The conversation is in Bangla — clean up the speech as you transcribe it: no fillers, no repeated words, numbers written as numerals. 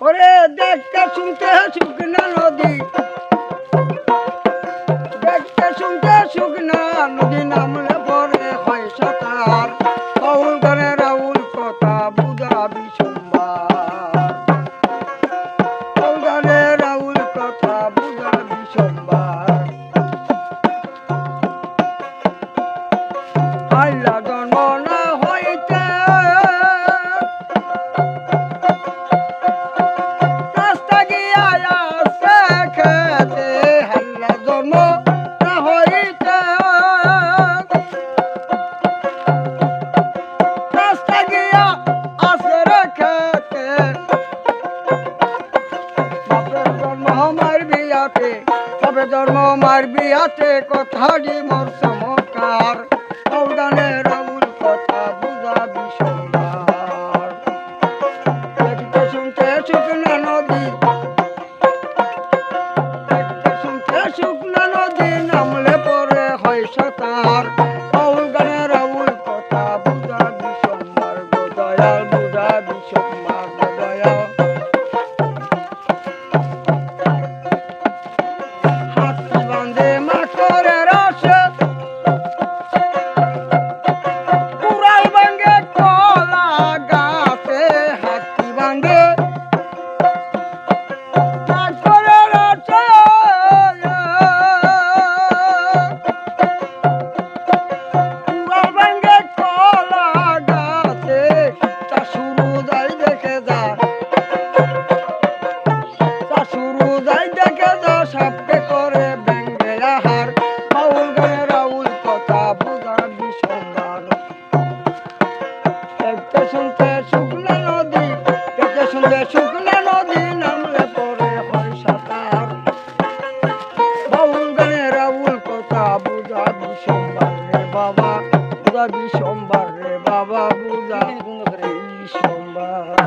ওরে দেখতে শুনতে শুকনা নদী, দেখতে শুনতে শুকনা নদী নামলে পরে হয় সাঁতার। বাউল গানে রাউল কথা বুঝাবি সোমবার, বাউল গানে রাউল কথা বুঝাবি সোমবার। আল্লাহ জন্ম না হইতে রাস্তা গিয়া আসে খেতে, আল্লাহ জন্ম না হইতে রাস্তা গিয়া আসে রে খেতে। বাপের জন্ম মার বিয়াতে, বাপের জন্ম মার বিয়াতে কথাটি মোর চমৎকার। বাউল গানে রাউল কথা বুঝাবি সোমবার, দেখতে শুনতে শুকনা নদী, দেখতে শুনতে শুকনা নদী নামলে পরে হয় সাঁতার। বাউল গানে রাউল কথা বুঝাবি সোমবার, গো দয়াল বুঝাবি সোমবার, গো দয়াল। হাতি বাঁধে মাকড়ের আশে, কুড়াল ভাঙে কলা গাছে। হাতি বাঁধে মাকড়ের আশে, কুড়াল ভাঙে কলা গাছে। তা শুরু যাই দেখে যা, তা শুরু যাই দেখে যা, সাপকে করে ব্যাঙ্গে আহার। বাউল গানে রাউল কথা বুঝাবি সোমবার, দেখতে শুনতে শুকনা নদী, দেখতে শুনতে শুকনা নদী নামলে পরে হয় সাঁতার। বাউল গানে রাউল কথা বুঝাবি সোমবার রে বাবা, বুঝাবি সোমবার রে বাবা, বুঝাবি সোমবার।